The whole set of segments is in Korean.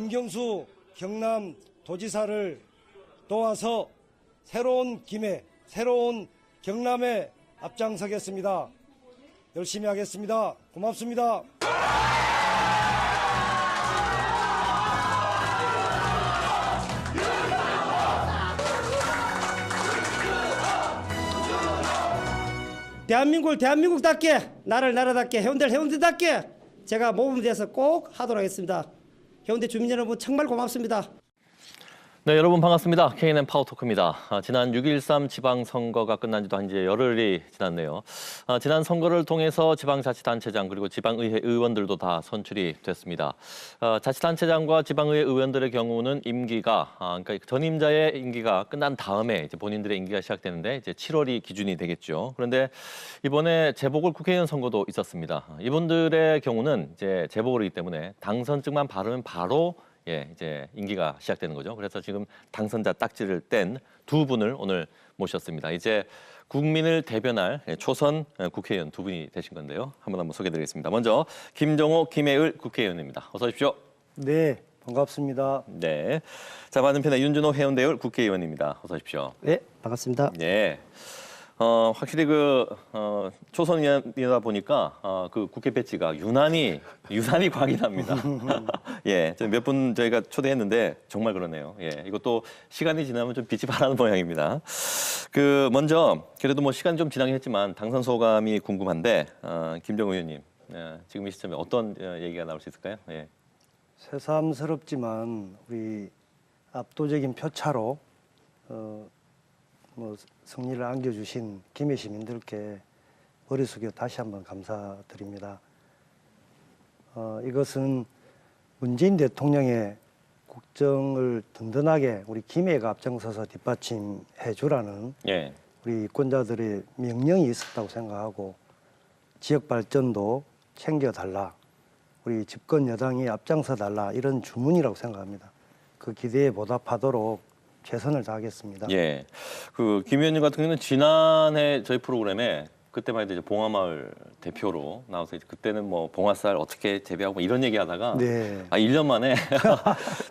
김경수 경남도지사를 도와서 새로운 김해, 새로운 경남에 앞장서겠습니다. 열심히 하겠습니다. 고맙습니다. 대한민국을 대한민국답게, 나라를 나라답게, 해운대를 해운대답게 제가 모범이 돼서 꼭 하도록 하겠습니다. 해운대 주민 여러분 정말 고맙습니다. 네, 여러분 반갑습니다. KNN 파워토크입니다. 지난 6.13 지방선거가 끝난 지도 한 이제 열흘이 지났네요. 지난 선거를 통해서 지방자치단체장 그리고 지방의회 의원들도 다 선출이 됐습니다. 자치단체장과 지방의회 의원들의 경우는 임기가, 그러니까 전임자의 임기가 끝난 다음에 이제 본인들의 임기가 시작되는데 이제 7월이 기준이 되겠죠. 그런데 이번에 재보궐 국회의원 선거도 있었습니다. 이분들의 경우는 이제 재보궐이기 때문에 당선증만 바르면 바로 이제 임기가 시작되는 거죠. 그래서 지금 당선자 딱지를 뗀 두 분을 오늘 모셨습니다. 이제 국민을 대변할 초선 국회의원 두 분이 되신 건데요. 한번 소개해드리겠습니다. 먼저 김정호, 김해을 국회의원입니다. 어서 오십시오. 네, 반갑습니다. 네. 자, 맞은편에 윤준호 해운대을 국회의원입니다. 어서 오십시오. 네, 반갑습니다. 네. 확실히 초선이다 보니까 그 국회 배지가 유난히 광이 납니다. 예, 몇 분 저희가 초대했는데 정말 그러네요. 예, 이것도 시간이 지나면 좀 빛이 바라는 모양입니다. 먼저 그래도 뭐 시간이 좀 지나긴 했지만 당선 소감이 궁금한데 김정우 의원님, 지금 이 시점에 어떤 얘기가 나올 수 있을까요? 예. 새삼스럽지만 우리 압도적인 표차로 승리를 안겨주신 김해 시민들께 머리 숙여 다시 한번 감사드립니다. 이것은 문재인 대통령의 국정을 든든하게 우리 김해가 앞장서서 뒷받침해 주라는 예. 우리 유권자들의 명령이 있었다고 생각하고 지역 발전도 챙겨달라, 우리 집권 여당이 앞장서 달라, 이런 주문이라고 생각합니다. 그 기대에 보답하도록 최선을 다하겠습니다. 예, 김 의원님 같은 경우는 지난해 저희 프로그램에 그때만 해도 이제 봉화마을 대표로 나와서 그때는 뭐 봉화쌀 어떻게 재배하고 뭐 이런 얘기하다가 네. 1년 만에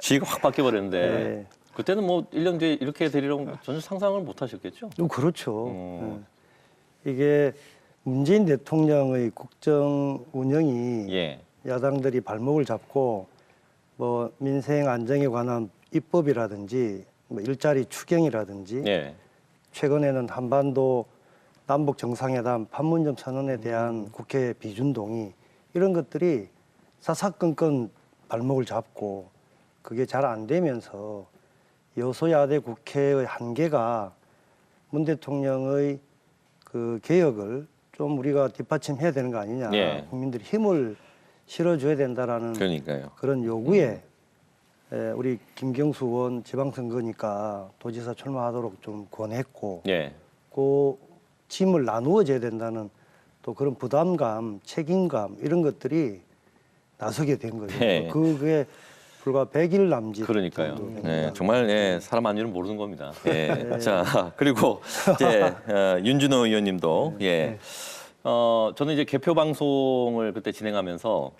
지위가 확 바뀌어버렸는데 네. 그때는 뭐 1년 뒤에 이렇게 되리라고 전혀 상상을 못 하셨겠죠? 그렇죠. 이게 문재인 대통령의 국정 운영이 예. 야당들이 발목을 잡고 뭐 민생 안정에 관한 입법이라든지 뭐 일자리 추경이라든지 예. 최근에는 한반도 남북 정상회담 판문점 선언에 대한 국회 비준 동의, 이런 것들이 사사건건 발목을 잡고 그게 잘 안 되면서 여소야대 국회의 한계가 문 대통령의 그 개혁을 좀 우리가 뒷받침해야 되는 거 아니냐, 예. 국민들이 힘을 실어줘야 된다라는 그러니까요. 그런 요구에 우리 김경수 의원 지방선거니까 도지사 출마하도록 좀 권했고, 예. 그 짐을 나누어져야 된다는 또 그런 부담감, 책임감, 이런 것들이 나서게 된 거죠. 네. 그게 불과 100일 남짓. 그러니까요. 정도 됩니다. 네, 정말 사람 안 일은 모르는 겁니다. 예. 자, 그리고 이제 윤준호 의원님도 예. 저는 이제 개표 방송을 그때 진행하면서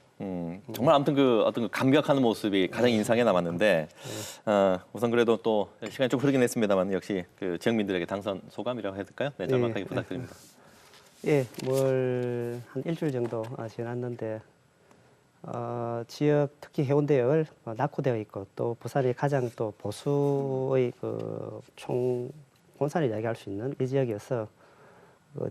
정말 아무튼 어떤 그 감격하는 모습이 가장 인상에 남았는데 우선 그래도 또 시간이 좀 흐르긴 했습니다만 역시 그 지역민들에게 당선 소감이라고 해야 될까요? 네, 정확하게 부탁드립니다. 예, 한 일주일 정도 지났는데 지역 특히 해운대를 낙후되어 있고 또 부산이 가장 또 보수의 그 총본산을 이야기할 수 있는 이 지역이어서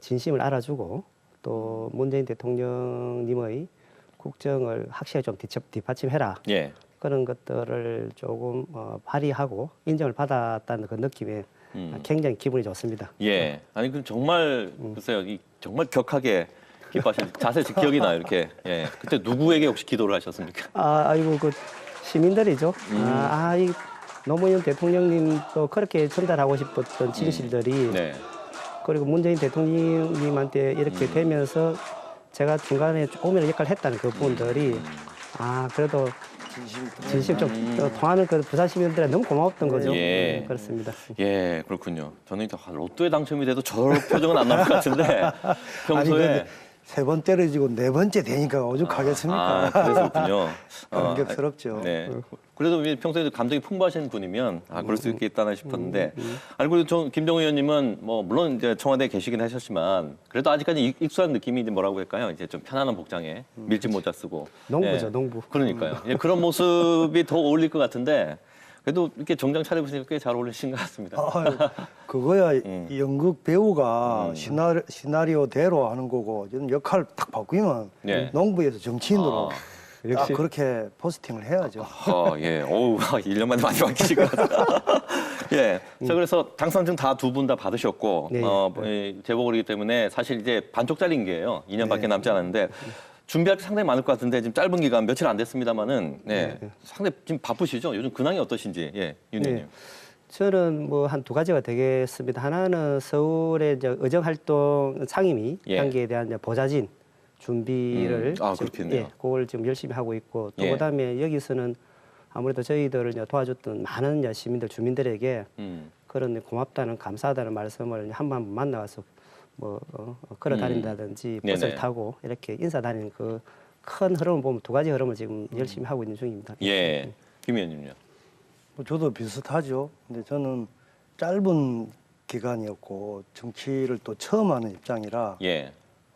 진심을 알아주고 또 문재인 대통령님의 국정을 확실히 좀 뒷받침해라. 예. 그런 것들을 조금 발휘하고 인정을 받았다는 그 느낌에 굉장히 기분이 좋습니다. 예. 아니 그럼 정말 글쎄요, 정말 격하게 기뻐하신 자세 기억이 나요. 이렇게. 예. 그때 누구에게 혹시 기도를 하셨습니까? 아이고 그 시민들이죠. 이 노무현 대통령님도 그렇게 전달하고 싶었던 진실들이 네. 그리고 문재인 대통령님한테 이렇게 되면서 제가 중간에 조금이라도 역할을 했다는 그 부분들이 그래도 진심 좀 통하는 그 부산 시민들에 너무 고마웠던 거죠. 예. 그렇습니다. 예, 그렇군요. 저는 로또에 당첨이 돼도 저런 표정은 안 나올 것 같은데 평소에 세 번 때려지고 네 번째 되니까 오죽하겠습니까? 그랬었군요. 감격스럽죠. 네. 그래도 평소에 감정이 풍부하신 분이면 그럴 수 있겠다 싶었는데 아니 그래도 김정우 의원님은 뭐 물론 이제 청와대에 계시긴 하셨지만 그래도 아직까지 익숙한 느낌이 이제 뭐라고 할까요? 이제 좀 편안한 복장에 밀짚 모자 쓰고 농부죠, 예. 농부. 그러니까요. 예, 그런 모습이 더 어울릴 것 같은데 그래도 이렇게 정장 차려보시니까 꽤 잘 어울리신 것 같습니다. 그거야 연극 배우가 시나리오대로 하는 거고 저는 역할 딱 바꾸면 예. 농부에서 정치인으로 딱 역시. 그렇게 포스팅을 해야죠. 예. 어우, 1년 만에 많이 바뀌신 것 같아요. 예. 자, 그래서 당선증 다 두 분 다 받으셨고, 네. 재보궐이기 때문에 사실 이제 반쪽짜리인 게요. 2년밖에 남지 않았는데, 준비할 게 상당히 많을 것 같은데, 지금 짧은 기간 며칠 안 됐습니다만은, 네. 상당히 지금 바쁘시죠? 요즘 근황이 어떠신지, 예, 윤 의원님. 네. 저는 뭐 한 두 가지가 되겠습니다. 하나는 서울의 이제 의정활동 상임위 예. 단계에 대한 이제 보좌진 준비를 그렇겠네요. 예, 그걸 지금 열심히 하고 있고 또 예. 그다음에 여기서는 아무래도 저희들을 이제 도와줬던 많은 이제 시민들 주민들에게 그런 고맙다는 감사하다는 말씀을 한 번 만나와서 뭐 걸어 다닌다든지 버스를 네네. 타고 이렇게 인사 다니는 그 큰 흐름을 보면 두 가지 흐름을 지금 열심히 하고 있는 중입니다. 예. 김 의원님요. 뭐 저도 비슷하죠. 근데 저는 짧은 기간이었고 정치를 또 처음 하는 입장이라 예.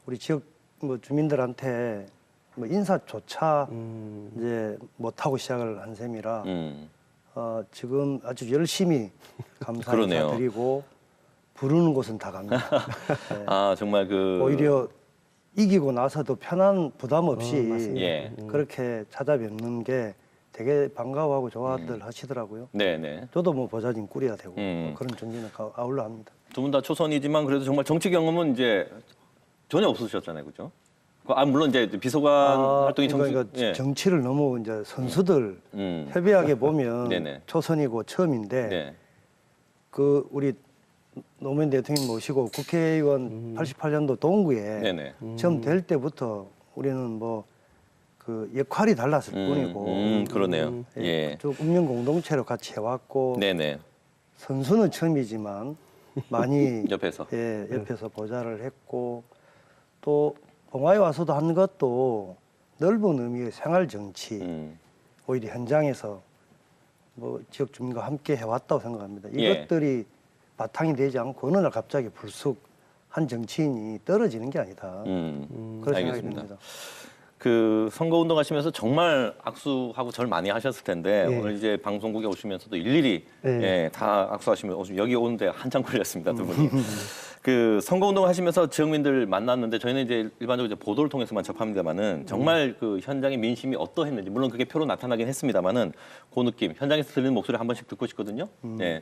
우리 지역 뭐 주민들한테 뭐 인사조차 이제 못 하고 시작을 한 셈이라 지금 아주 열심히 감사 그러네요. 인사드리고 부르는 곳은 다 갑니다. 네. 정말 오히려 이기고 나서도 편한 부담 없이 예. 그렇게 찾아뵙는 게 되게 반가워하고 좋아들 하시더라고요. 네네. 저도 뭐 보좌진 꾸려야 되고 음. 그런 존재는 아울러 합니다. 두 분 다 초선이지만 그래도 정말 정치 경험은 이제 전혀 없으셨잖아요, 그죠? 물론 이제 비서관 활동이 그러니까 예. 정치를 너무 이제 선수들 음. 협의하게 보면 네네. 초선이고 처음인데 네. 그 우리 노무현 대통령 모시고 국회의원 88년도 동구에 네네. 처음 될 때부터 우리는 뭐 그 역할이 달랐을 뿐이고 그러네요. 예. 쭉 운명 공동체로 같이 해왔고 네네. 선수는 처음이지만 많이 옆에서. 예, 옆에서 보좌를 했고 또 봉화에 와서도 한 것도 넓은 의미의 생활 정치 오히려 현장에서 뭐 지역 주민과 함께 해왔다고 생각합니다. 예. 이것들이 바탕이 되지 않고 어느 날 갑자기 불쑥 한 정치인이 떨어지는 게 아니다. 그런 생각이 알겠습니다. 듭니다. 그 선거운동 하시면서 정말 악수하고 절 많이 하셨을 텐데 예. 오늘 이제 방송국에 오시면서도 일일이 예. 예, 다 악수하시면 여기 오는데 한참 걸렸습니다, 두 분이. 그 선거운동 하시면서 지역민들 만났는데 저희는 이제 일반적으로 이제 보도를 통해서만 접합니다만은 정말 그 현장의 민심이 어떠했는지 물론 그게 표로 나타나긴 했습니다만은 그 느낌 현장에서 들리는 목소리 한 번씩 듣고 싶거든요. 네.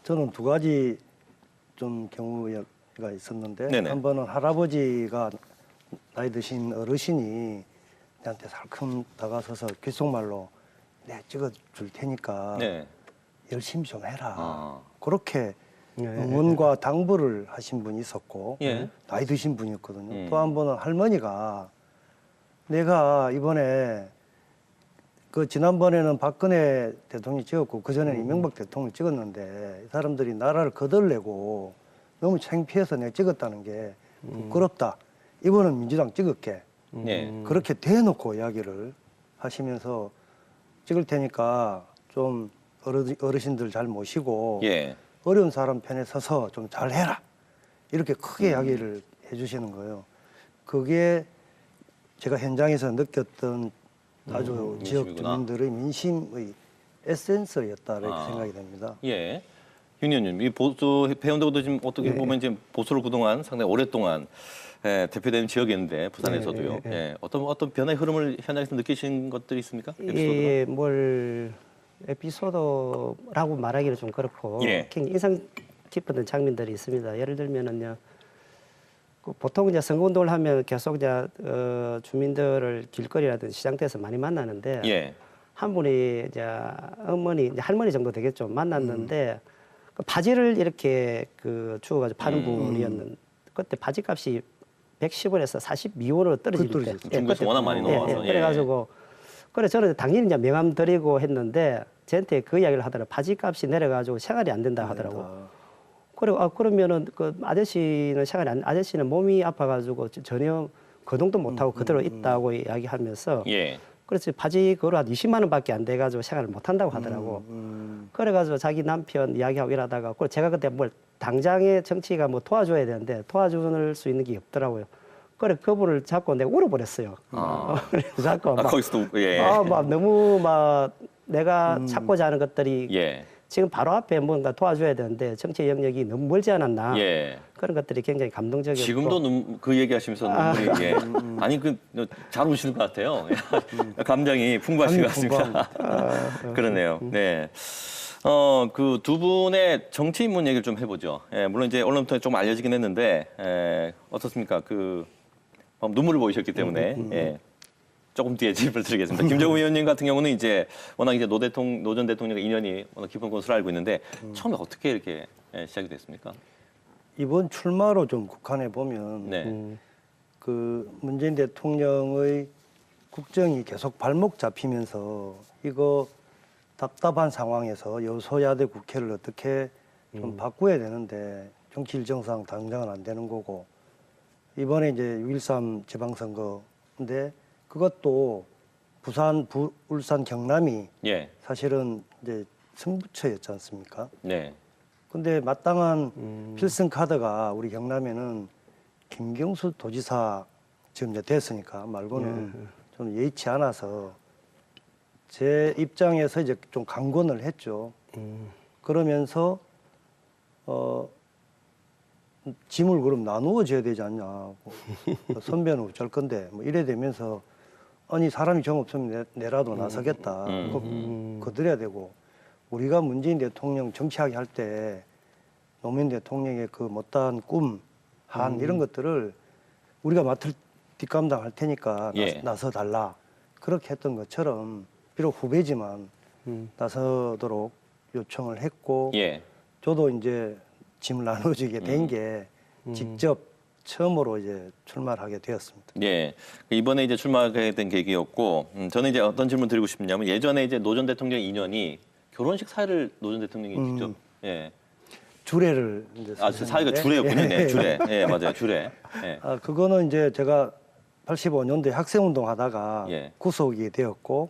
저는 두 가지 좀 경우가 있었는데 네네. 한 번은 할아버지가 나이 드신 어르신이 내한테 살큼 다가서서 귓속말로 내 찍어줄 테니까 네. 열심히 좀 해라. 아. 그렇게 예, 응원과 당부를 하신 분이 있었고 예. 나이 드신 분이었거든요. 또 한 번은 할머니가 내가 이번에 그 지난번에는 박근혜 대통령이 찍었고 그전에는 이명박 대통령이 찍었는데 이 사람들이 나라를 거덜내고 너무 창피해서 내가 찍었다는 게 부끄럽다. 이번은 민주당 찍을게. 예. 그렇게 대놓고 이야기를 하시면서 찍을 테니까 좀 어르신들 잘 모시고 예. 어려운 사람 편에 서서 좀 잘해라. 이렇게 크게 이야기를 해주시는 거예요. 그게 제가 현장에서 느꼈던 아주 지역 민심이구나. 주민들의 민심의 에센스였다 이렇게 아. 생각이 됩니다. 예. 윤 의원님, 이 보수 배운다고도 지금 어떻게 예. 보면 지금 보수를 그동안 상당히 오랫동안 대표되는 지역이었는데 부산에서도요. 예, 예, 예. 예. 어떤 변화의 흐름을 현장에서 느끼신 것들이 있습니까? 에피소드가? 예, 뭘 에피소드라고 말하기는 좀 그렇고 예. 굉장히 인상 깊었던 장면들이 있습니다. 예를 들면은요, 그 보통 이제 선거운동을 하면 계속 이제 주민들을 길거리라든지 시장터에서 많이 만나는데 예. 한 분이 이제 어머니, 이제 할머니 정도 되겠죠. 만났는데 그 바지를 이렇게 그 주워가지고 파는 분이었는데 그때 바지값이 110원에서 42원으로 떨어질 때. 떨어졌어요. 중국에서 그때, 워낙 많이 나와서. 예. 그래가지고 그래 저는 당연히 이제 명함 드리고 했는데 저한테 그 이야기를 하더라고. 바지값이 내려가지고 생활이 안 된다 하더라고. 아, 그리고 그러면은 그 아저씨는 생활이 안, 아저씨는 몸이 아파가지고 전혀 거동도 못하고 그대로 있다고 이야기하면서 예. 그래서 바지 그거로 한 20만 원밖에 안 돼가지고 생활을 못한다고 하더라고. 그래가지고 자기 남편 이야기하고 이러다가 그리고 제가 그때 뭘 당장에 정치가 뭐 도와줘야 되는데 도와줄 수 있는 게 없더라고요. 그래 그분을 잡고 내가 울어버렸어요. 그래서 자꾸 막, 거기서도 예. 막 너무 막 내가 찾고자 하는 것들이 예. 지금 바로 앞에 뭔가 도와줘야 되는데 정치 영역이 너무 멀지 않았나 예. 그런 것들이 굉장히 감동적이었고 지금도 그 얘기하시면서 눈물이 예. 아니 그 잘 우시는 것 같아요. 감정이 풍부하신 것 같습니다. 그러네요. 네. 그 두 분의 정치 인문 얘기를 좀 해보죠. 예, 물론 이제 언론부터 좀 알려지긴 했는데 어떻습니까? 그 눈물을 보이셨기 때문에 예. 조금 뒤에 짚을 드리겠습니다. 김정은 의원님 같은 경우는 이제 워낙 이제 노 전 대통령과 인연이 워낙 깊은 것으로 알고 있는데 처음에 어떻게 이렇게 시작이 됐습니까? 이번 출마로 좀 국한해 보면 네. 그 문재인 대통령의 국정이 계속 발목 잡히면서 이거 답답한 상황에서 여소야대 국회를 어떻게 좀 바꿔야 되는데 정치 일정상 당장은 안 되는 거고 이번에 이제 6.13 지방선거인데 그것도 부산, 울산, 경남이 예. 사실은 이제 승부처였지 않습니까? 네. 근데 마땅한 필승 카드가 우리 경남에는 김경수 도지사 지금 이제 됐으니까 말고는 좀 예의치 않아서 제 입장에서 이제 좀 강권을 했죠. 그러면서 짐을 그럼 나누어 줘야 되지 않냐. 선배는 어쩔 건데 뭐 이래 되면서 아니 사람이 정 없으면 내라도 나서겠다. 거들어야 되고 우리가 문재인 대통령 정치하게 할 때 노무현 대통령의 그 못다한 꿈, 한 이런 것들을 우리가 맡을 뒷감당할 테니까 예. 나서 달라. 그렇게 했던 것처럼 비록 후배지만 나서도록 요청을 했고 예. 저도 이제 짐을 나눠주게 된 게 직접 처음으로 이제 출마를 하게 되었습니다. 예. 이번에 이제 출마하게 된 계기였고, 저는 이제 어떤 질문 드리고 싶냐면 예전에 이제 노 전 대통령 인연이 결혼식 사회를 노 전 대통령이 직접 예. 주례를 이제 사회가 주례였군요. 네, 주례. 예, 맞아요. 주례. 예. 그거는 이제 제가 85년도에 학생운동 하다가 예. 구속이 되었고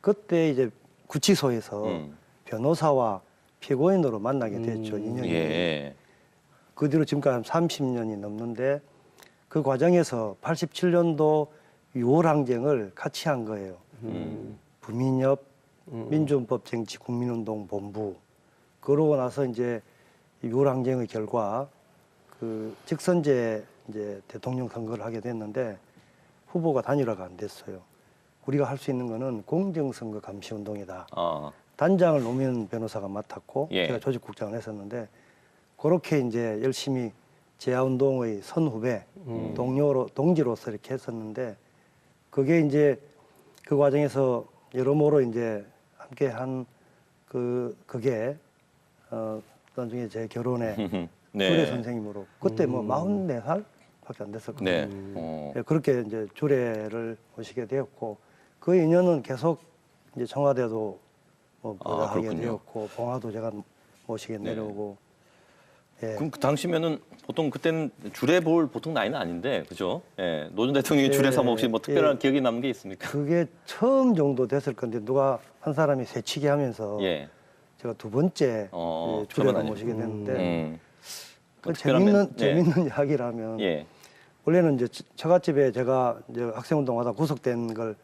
그때 이제 구치소에서 변호사와 피고인으로 만나게 됐죠. 인연이. 예. 그 뒤로 지금까지 한 30년이 넘는데 그 과정에서 87년도 6월 항쟁을 같이 한 거예요. 부민협, 민주헌법정치 국민운동본부. 그러고 나서 이제 6월 항쟁의 결과 그 직선제 이제 대통령 선거를 하게 됐는데 후보가 단일화가 안 됐어요. 우리가 할 수 있는 거는 공정선거 감시운동이다. 단장을 노무현 변호사가 맡았고 예. 제가 조직국장을 했었는데 그렇게 이제 열심히 제야운동의 선후배 동지로서 이렇게 했었는데 그게 이제 그 과정에서 여러모로 이제 함께 한 그게 나중에 제 결혼에 네. 주례 선생님으로 그때 뭐 44살밖에 안 됐었거든요. 네. 네, 그렇게 이제 주례를 모시게 되었고 그 인연은 계속 이제 청와대도 뭐 보좌하게 그렇군요. 되었고 봉화도 제가 모시게 내려오고 예. 그럼 그 당시면은 보통 그때는 주례 볼 보통 나이는 아닌데 그죠? 예. 노 전 대통령이 주례 삼아 혹시 뭐 특별한 기억에 남는 게 있습니까? 그게 처음 정도 됐을 건데 누가 한 사람이 새치기 하면서 예. 제가 두 번째 주례를 저건 모시게 됐는데 그 특별한 재밌는 이야기라면 예. 원래는 이제 처갓집에 제가 이제 학생운동하다 구속된 걸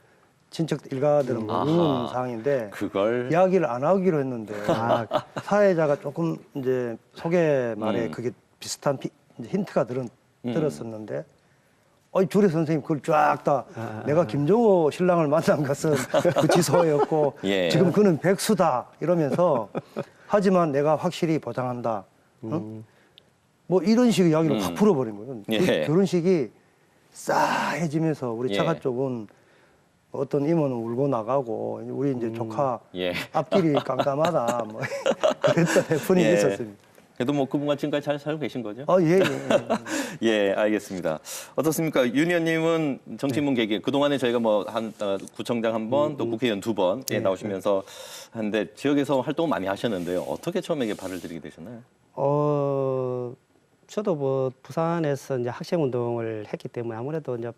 친척 일가들은 모르는 상황인데 그걸 이야기를 안 하기로 했는데 사회자가 조금 이제 소개 말에 그게 비슷한 이제 힌트가 들었었는데 주례 선생님 그걸 쫙 다 내가 김정호 신랑을 만난 것은 구치소였고 예. 지금 그는 백수다 이러면서 하지만 내가 확실히 보장한다. 뭐 이런 식의 이야기를 확 풀어버린 거예요. 예. 그 결혼식이 싸해지면서 우리 차가 예. 쪽은 어떤 이모는 울고 나가고 우리 이제 조카 예. 앞길이 깜깜하다 뭐 그랬던 해프닝이 예. 있었습니다. 그래도 뭐 그분과 지금까지 잘 살고 계신 거죠? 예. 예, 알겠습니다. 어떻습니까? 윤 의원님은 정치인문 계기 그동안에 저희가 뭐 한 구청장 한 번, 또 국회의원 두 번 나오시면서 하는데 지역에서 활동 많이 하셨는데요. 어떻게 처음에 발을 들이게 되셨나요? 저도 뭐 부산에서 이제 학생 운동을 했기 때문에 아무래도 이제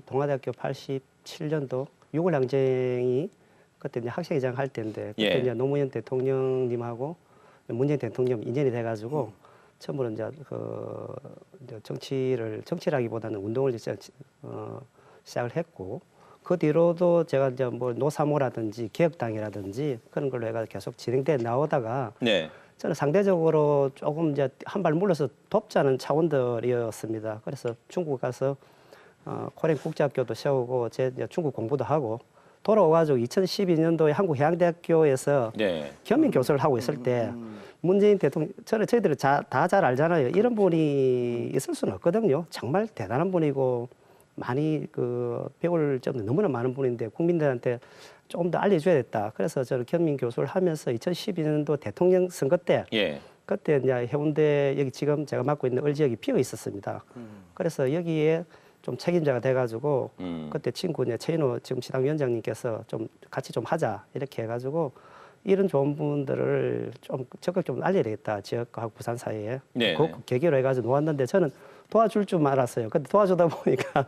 동아대학교 87년도 6월 항쟁이 그때 이제 학생회장 할 때인데 그때 예. 이제 노무현 대통령님하고 문재인 대통령 인연이 돼가지고 처음으로 이제 이제 정치라기보다는 운동을 이제 시작을 했고 그 뒤로도 제가 이제 뭐 노사모라든지 개혁당이라든지 그런 걸로 해가 계속 진행돼 나오다가 네. 저는 상대적으로 조금 이제 한 발 물러서 돕지 않은 차원들이었습니다. 그래서 중국 가서 코리안 국제학교도 세우고 제 이제 중국 공부도 하고 돌아와가지고 2012년도에 한국해양대학교에서 네. 겸임 교수를 하고 있을 때 문재인 대통령 저희들이 다 잘 알잖아요. 이런 분이 있을 수는 없거든요. 정말 대단한 분이고 많이 배울 점도 너무나 많은 분인데 국민들한테 조금 더 알려줘야겠다. 그래서 저는 겸임 교수를 하면서 2012년도 대통령 선거 때 예. 그때 이제 해운대 여기 지금 제가 맡고 있는 을지역이 비어 있었습니다. 그래서 여기에 좀 책임자가 돼가지고 그때 친구 이제 최인호 지금 시당위원장님께서 좀 같이 좀 하자 이렇게 해가지고 이런 좋은 분들을 좀 적극 좀 알려야 되겠다 지역하고 부산 사이에 네. 그 계기로 해가지고 놓았는데 저는 도와줄 줄 알았어요. 근데 도와주다 보니까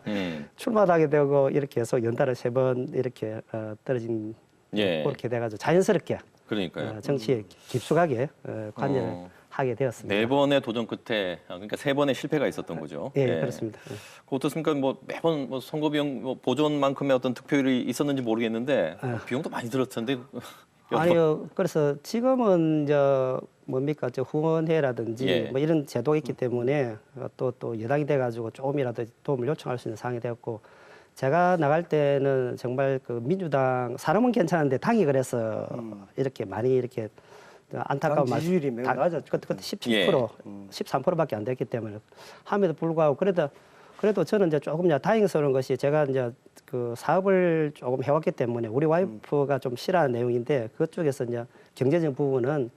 출마도 하게 되고 이렇게 해서 연달아 3번 이렇게 떨어진 예. 그렇게 돼가지고 자연스럽게 그러니까요. 정치에 깊숙하게 관여를 하게 되었습니다. 4번의 도전 끝에 그러니까 3번의 실패가 있었던 거죠. 예, 그렇습니다. 그 어떻습니까? 뭐 매번 뭐 선거 비용 뭐 보존만큼의 어떤 득표율이 있었는지 모르겠는데 비용도 많이 들었을 텐데. 아니요. 그래서 지금은 뭡니까 후원회라든지 예. 뭐 이런 제도가 있기 때문에 또 여당이 돼가지고 조금이라도 도움을 요청할 수 있는 상황이 되었고 제가 나갈 때는 정말 민주당 사람은 괜찮은데 당이 그래서 이렇게 많이 이렇게 안타까운 당 지지율이 매우 낮았죠. 그때 17%, 13%밖에 안 됐기 때문에 함에도 불구하고 그래도 저는 이제 조금 다행스러운 것이 제가 이제 사업을 조금 해왔기 때문에 우리 와이프가 좀 싫어하는 내용인데 그쪽에서 이제 경제적 부분은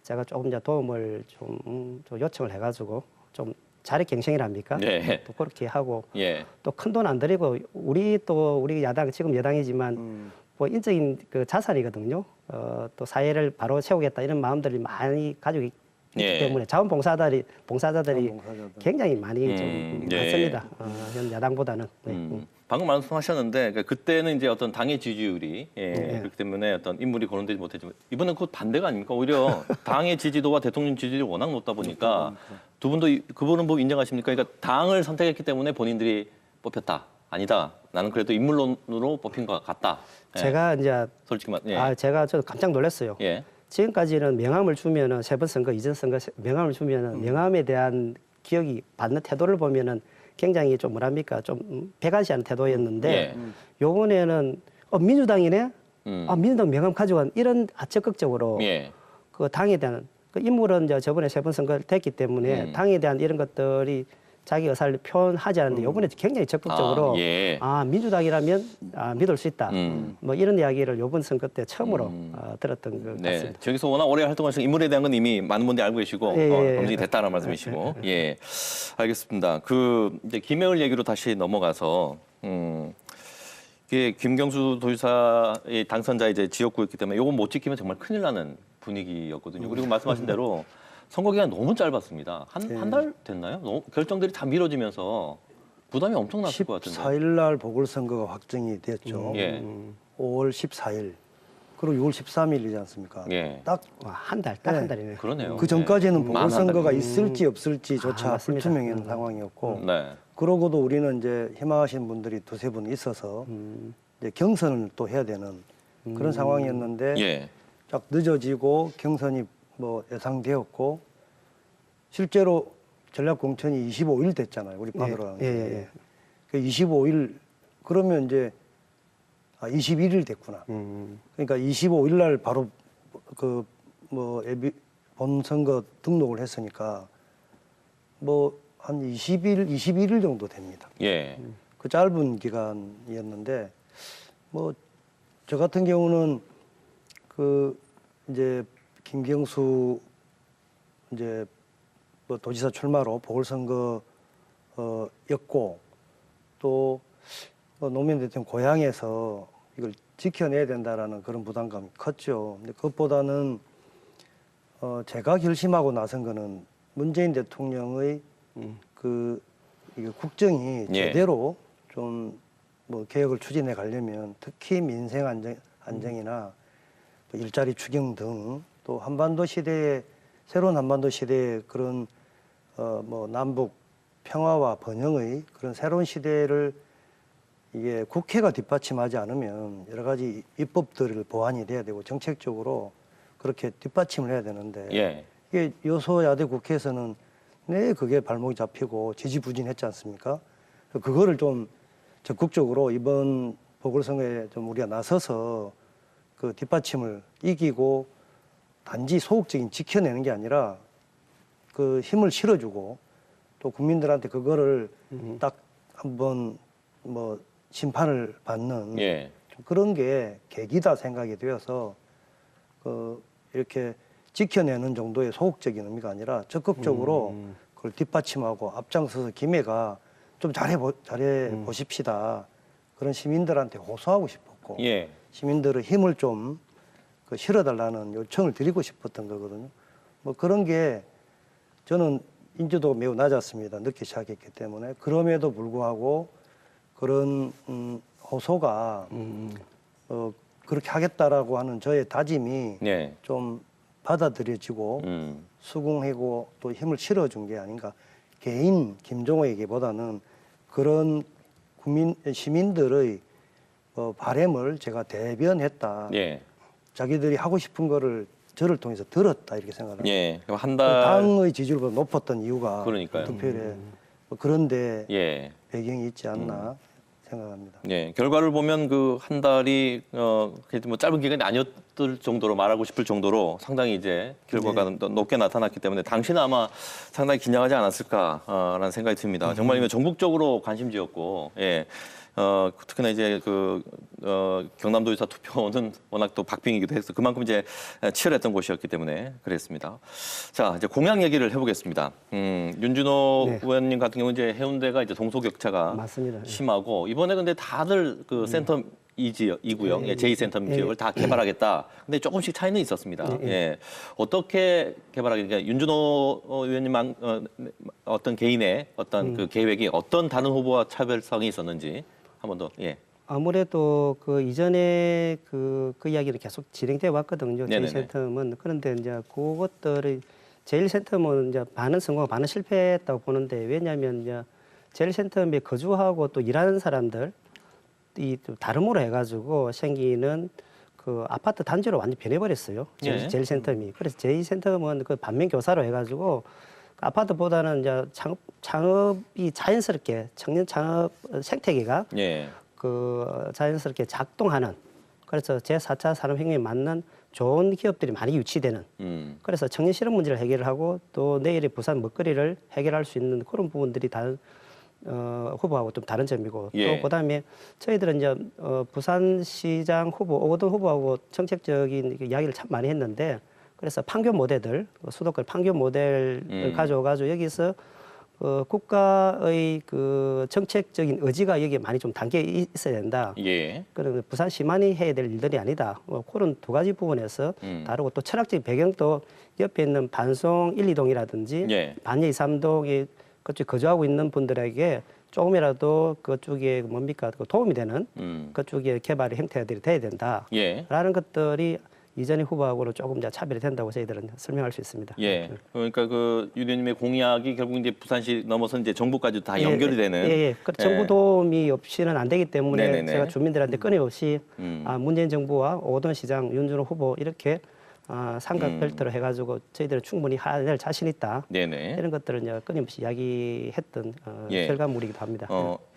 제가 조금 이제 도움을 좀 요청을 해가지고 좀 자력갱생이랍니까? 네. 또 그렇게 하고 예. 또 큰 돈 안 들이고 우리 야당 지금 여당이지만 뭐 인적인 자산이거든요. 또 사회를 바로 세우겠다 이런 마음들이 많이 가지고 있기 예. 때문에 봉사자들이 자원봉사자들. 굉장히 많이 좀 예. 많습니다. 현 야당보다는. 방금 말씀하셨는데 그때는 이제 어떤 당의 지지율이 그렇기 때문에 어떤 인물이 거론되지 못했지만 이번엔 그 반대가 아닙니까? 오히려 당의 지지도와 대통령 지지율이 워낙 높다 보니까 두 분도 그분은 뭐 인정하십니까? 그러니까 당을 선택했기 때문에 본인들이 뽑혔다. 아니다. 나는 그래도 인물론으로 뽑힌 것 같다. 예. 제가 이제 솔직히 제가 저 깜짝 놀랐어요. 예. 지금까지는 명함을 주면은 3번 선거 이전 선거 명함을 주면은 명함에 대한 기억이 받는 태도를 보면은 굉장히 좀 뭐랍니까 좀 배가시하는 태도였는데 예. 요번에는 민주당이네. 민주당 명함 가져간 이런 적극적으로 예. 그 당에 대한 그 인물은 이제 저번에 3번 선거를 됐기 때문에 당에 대한 이런 것들이 자기 의사를 표현하지 않는데 이번에 굉장히 적극적으로 민주당이라면 믿을 수 있다. 뭐 이런 이야기를 이번 선거 때 처음으로 들었던 것 네. 같습니다. 저기서 워낙 오래 활동하신 인물에 대한 건 이미 많은 분들이 알고 계시고 검증이 됐다는 말씀이시고 예. 알겠습니다. 이제 김해을 얘기로 다시 넘어가서 이게 김경수 도지사의 당선자 이제 지역구였기 때문에 이거 못 지키면 정말 큰일 나는 분위기였거든요. 그리고 말씀하신 대로 선거 기간 너무 짧았습니다. 한 달 됐나요? 결정들이 다 미뤄지면서 부담이 엄청났을 것 같은데. 14일 날 보궐선거가 확정이 됐죠. 예. 5월 14일. 그리고 6월 13일이지 않습니까? 예. 딱 한 달이네. 그러네요. 그 전까지는 네. 보궐선거가 있을지 없을지조차 맞습니다. 불투명한 상황이었고 네. 그러고도 우리는 이제 희망하시는 분들이 2-3분 있어서 이제 경선을 또 해야 되는 그런 상황이었는데 예. 쫙 늦어지고 경선이 뭐 예상되었고 실제로 전략공천이 25일 됐잖아요. 우리 판으로. 예. 그 25일 그러면 이제 21일 됐구나. 그러니까 25일 날 바로 본선거 등록을 했으니까 뭐 한 21일 정도 됩니다. 예. 그 짧은 기간이었는데 뭐 저 같은 경우는 이제 김경수 이제 뭐 도지사 출마로 보궐선거였고 또 노무현 대통령 고향에서 이걸 지켜내야 된다라는 그런 부담감이 컸죠. 근데 그것보다는 제가 결심하고 나선 거는 문재인 대통령의 그 이게 국정이 예. 제대로 좀 뭐 개혁을 추진해 가려면 특히 민생 안정이나 또 일자리 추경 등 또 한반도 시대의 새로운 한반도 시대의 그런 뭐 남북 평화와 번영의 그런 새로운 시대를 이게 국회가 뒷받침하지 않으면 여러 가지 입법들을 보완이 돼야 되고 정책적으로 그렇게 뒷받침을 해야 되는데 예. 이게 여소야대 국회에서는 네 그게 발목이 잡히고 지지부진했지 않습니까? 그거를 좀 적극적으로 이번 보궐선거에 좀 우리가 나서서 그 뒷받침을 이기고 단지 소극적인 지켜내는 게 아니라 그 힘을 실어주고 또 국민들한테 그거를 딱 한번 뭐 심판을 받는 예. 좀 그런 게 계기다 생각이 되어서 그 이렇게 지켜내는 정도의 소극적인 의미가 아니라 적극적으로 그걸 뒷받침하고 앞장서서 김해가 좀 잘해 보십시다. 그런 시민들한테 호소하고 싶었고 예. 시민들의 힘을 좀 그 실어달라는 요청을 드리고 싶었던 거거든요. 뭐 그런 게 저는 인지도가 매우 낮았습니다. 늦게 시작했기 때문에 그럼에도 불구하고 그런 호소가 그렇게 하겠다라고 하는 저의 다짐이 예. 좀 받아들여지고 수긍하고 또 힘을 실어준 게 아닌가. 개인 김종호에게보다는 그런 시민들의 바램을 제가 대변했다. 예. 자기들이 하고 싶은 거를 저를 통해서 들었다 이렇게 생각합니다. 예. 그럼 한 달. 당의 지지율보다 높았던 이유가 그러니까요. 투표율에 그런데 예. 배경이 있지 않나 생각합니다. 예. 결과를 보면 그 한 달이 그래도 뭐 짧은 기간이 아니었을 정도로 말하고 싶을 정도로 상당히 이제 결과가 높게 나타났기 때문에 당시는 아마 상당히 긴장하지 않았을까라는 생각이 듭니다. 정말 이면 전국적으로 관심지였고, 예. 특히나 이제 경남도지사 투표는 워낙 또 박빙이기도 해서 그만큼 이제 치열했던 곳이었기 때문에 그랬습니다. 자, 이제 공약 얘기를 해보겠습니다. 윤준호 네. 의원님 같은 경우 이제 해운대가 이제 동서격차가 맞습니다. 심하고 이번에 근데 다들 그 센터 이구역, 예, 제2센터 예. 지역을 다 개발하겠다. 근데 조금씩 차이는 있었습니다. 예. 어떻게 개발하겠냐? 윤준호 의원님 어떤 개인의 어떤 그 계획이 어떤 다른 후보와 차별성이 있었는지 한 번 더. 예. 아무래도 그 이전에 그 이야기는 계속 진행돼 왔거든요. 네네네. 제1센텀은. 그런데 이제 그것들이 제1센텀은 이제 반은 성공, 반은 실패했다고 보는데 왜냐하면 이제 제1센텀에 거주하고 또 일하는 사람들 이 다름으로 해가지고 생기는 그 아파트 단지로 완전 변해버렸어요. 예. 제1센텀이. 그래서 제2센텀은 그 반면 교사로 해가지고 그 아파트보다는 이제 창업이 자연스럽게 청년 창업 생태계가 예. 그 자연스럽게 작동하는 그래서 제4차 산업혁명에 맞는 좋은 기업들이 많이 유치되는 그래서 청년 실업 문제를 해결을 하고 또 내일의 부산 먹거리를 해결할 수 있는 그런 부분들이 다른 후보하고 좀 다른 점이고 예. 또 그다음에 저희들은 이제 부산시장 후보 오거돈 후보하고 정책적인 이야기를 참 많이 했는데 그래서 판교 모델들 수도권 판교 모델을 가져와가지고 여기서 국가의 그 정책적인 의지가 여기에 많이 좀 담겨 있어야 된다. 예. 그런 부산시만이 해야 될 일들이 아니다. 그런 두 가지 부분에서 다르고 또 철학적인 배경도 옆에 있는 반송 1, 2동이라든지 예. 반야 2, 3동이 그쪽 거주하고 있는 분들에게 조금이라도 그쪽에 뭡니까 그 도움이 되는 그쪽에 개발의 형태들이 돼야 된다. 예. 라는 것들이 이전의 후보하고는 조금 이제 차별이 된다고 저희들은 설명할 수 있습니다. 예. 그러니까 그 유 의원님의 공약이 결국 이제 부산시 넘어서 이제 정부까지 다 예, 연결이 되는. 예. 그 정부 도움이 없이는 안 되기 때문에 네네네. 제가 주민들한테 끊임없이 문재인 정부와 오거돈 시장, 윤준호 후보 이렇게 삼각벨트로 해가지고 저희들은 충분히 해낼 자신 있다. 네네. 이런 것들을 이제 끊임없이 이야기했던 예. 결과물이기도 합니다.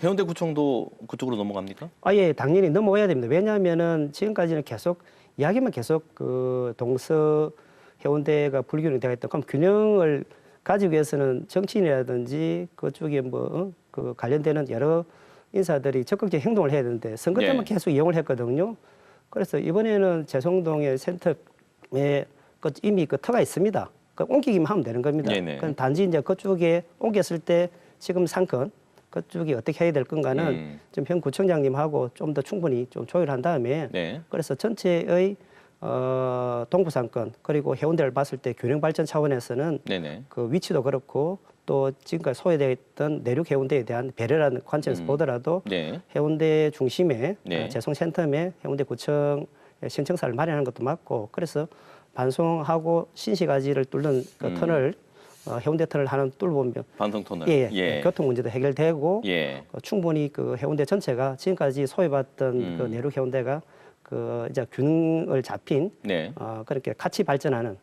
해운대구청도 그쪽으로 넘어갑니까? 예, 당연히 넘어가야 됩니다. 왜냐하면은 지금까지는 계속 이야기만 계속 그 동서 해운대가 불균형이 되어 있다. 그럼 균형을 가지기 위해서는 정치인이라든지 그쪽에 그 관련되는 여러 인사들이 적극적 행동을 해야 되는데 선거 때만 계속 이용을 했거든요. 그래서 이번에는 재송동의 센터에 이미 그 터가 있습니다. 그 옮기기만 하면 되는 겁니다. 그럼 단지 이제 그쪽에 옮겼을 때 지금 상권 그쪽이 어떻게 해야 될 건가는 좀 현 구청장님하고 좀 더 충분히 좀 조율한 다음에 그래서 전체의 동부상권 그리고 해운대를 봤을 때 균형 발전 차원에서는 네네. 그 위치도 그렇고 또 지금까지 소외되어 있던 내륙 해운대에 대한 배려라는 관점에서 보더라도 네. 해운대 중심에 네. 재송센터에 해운대구청 신청사를 마련하는 것도 맞고 그래서 반송하고 신시가지를 뚫는 그 터널 해운대 터널 하나 뚫어보면 반성 터널. 예, 교통 문제도 해결되고 예. 충분히 그 해운대 전체가 지금까지 소외받던 그 내륙 해운대가 그 이제 균을 잡힌 네. 그렇게 같이 발전하는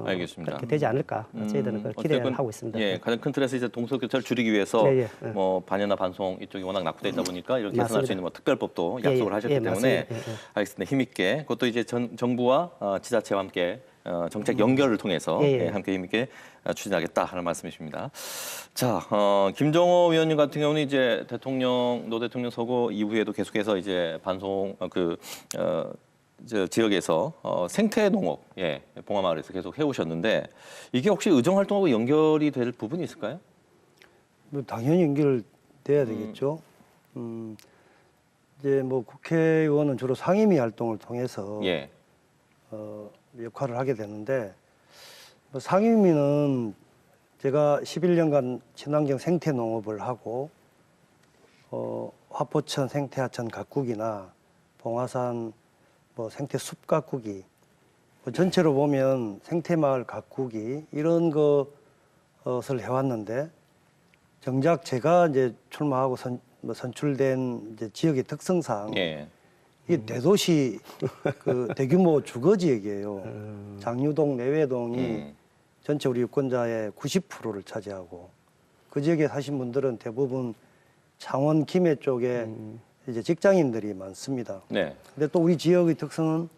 알겠습니다. 그렇게 되지 않을까 저희들은 그 기대를 어쨌든, 하고 있습니다. 예, 가장 큰 틀에서 이제 동서교차를 줄이기 위해서 예, 예. 뭐 반야나 반송 이쪽이 워낙 낙후돼 있다 보니까 이렇게 개선할 맞습니다. 수 있는 뭐 특별법도 예, 약속을 예, 하셨기 예, 때문에 맞습니다. 예, 예. 알겠습니다. 힘있게 그것도 이제 정부와 지자체와 함께 정책 연결을 통해서 예, 예. 함께 힘있게 추진하겠다 하는 말씀이십니다. 자, 김정호 위원님 같은 경우는 이제 노 대통령 서거 이후에도 계속해서 이제 반송 저 지역에서 생태 농업, 예, 봉화마을에서 계속 해오셨는데 이게 혹시 의정 활동하고 연결이 될 부분이 있을까요? 뭐 당연히 연결돼야 되겠죠. 이제 뭐 국회의원은 주로 상임위 활동을 통해서 예, 역할을 하게 되는데 뭐 상임위는 제가 11년간 친환경 생태 농업을 하고 화포천 생태하천 가꾸기나 봉화산 뭐 생태 숲 가꾸기 뭐 전체로 보면 생태마을 가꾸기 이런 것을 해왔는데 정작 제가 이제 출마하고 선출된 이제 지역의 특성상 예, 이게 대도시 그 대규모 주거 지역이에요. 장유동, 내외동이 전체 우리 유권자의 90%를 차지하고 그 지역에 사신 분들은 대부분 창원, 김해 쪽에 이제 직장인들이 많습니다. 네, 근데 또 우리 지역의 특성은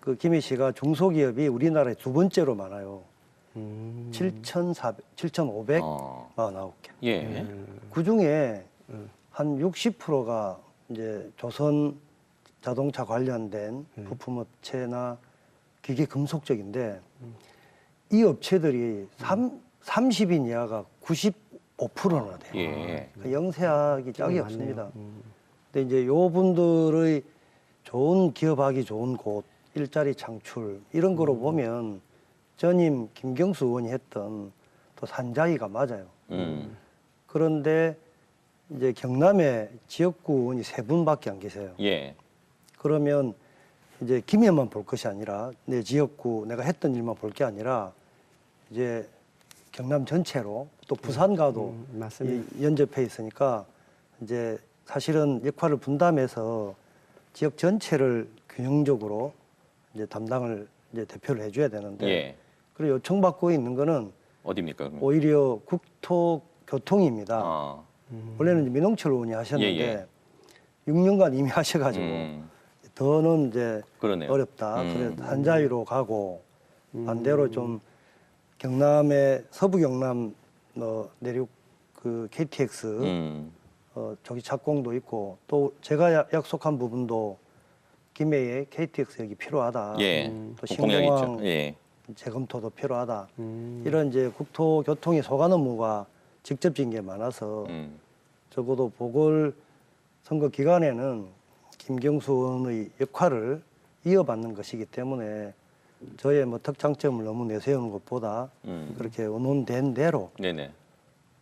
그 김해시가 중소기업이 우리나라에 두 번째로 많아요. 7,549개. 예, 그 중에 한 60%가 이제 조선 자동차 관련된 부품업체나 기계 금속 쪽인데 이 업체들이 30인 이하가 95%나 돼요. 예, 그러니까 영세하기 짝이 많네요. 없습니다. 근데 이제 요 분들의 좋은 기업하기 좋은 곳, 일자리 창출 이런 거로 보면 전임 김경수 의원이 했던 또 산자위가 맞아요. 그런데 이제 경남에 지역구 의원이 3분밖에 안 계세요. 예, 그러면 이제 김해만 볼 것이 아니라 내 지역구 내가 했던 일만 볼 게 아니라 이제 경남 전체로 또 부산과도 맞습니다. 연접해 있으니까 이제 사실은 역할을 분담해서 지역 전체를 균형적으로 이제 담당을 이제 대표를 해줘야 되는데 예. 그리고 요청받고 있는 거는 어디입니까? 그러면? 오히려 국토교통입니다. 아, 원래는 이제 민홍철 의원이 하셨는데 예, 예. 6년간 이미 하셔가지고 더는 이제 그러네요. 어렵다. 그래서 한자위로 가고 반대로 좀 경남의 서부 경남 내륙 그 KTX 저기 착공도 있고 또 제가 약속한 부분도 김해에 KTX 여기 필요하다. 예, 또 공약 있죠. 신공항 예, 재검토도 필요하다. 이런 이제 국토교통의 소관 업무가 직접적인 게 많아서 적어도 보궐 선거 기간에는 김경수 의원의 역할을 이어받는 것이기 때문에 저의 뭐 특장점을 너무 내세우는 것보다 그렇게 의논된 대로 네네.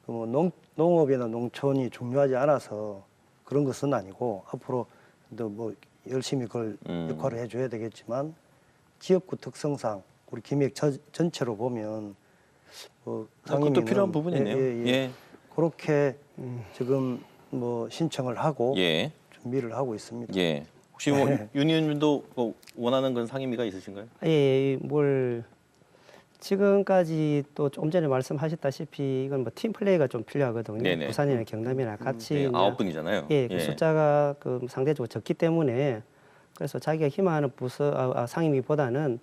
뭐 농업이나 농촌이 중요하지 않아서 그런 것은 아니고 앞으로 뭐 열심히 그걸 역할을 해줘야 되겠지만 지역구 특성상 우리 김해 전체로 보면 그것도 상임위는 필요한 부분이네요. 예, 그렇게 지금 뭐 신청을 하고 예, 준비를 하고 있습니다. 예. 혹시 뭐 윤 의원님도 뭐 원하는 건 상임위가 있으신가요? 예, 뭘 지금까지 또 좀 전에 말씀하셨다시피 이건 뭐 팀 플레이가 좀 필요하거든요. 네네. 부산이나 경남이나 같이 네, 이제 9분이잖아요. 예, 그 숫자가 그 상대적으로 적기 때문에 그래서 자기가 희망하는 부서 상임위보다는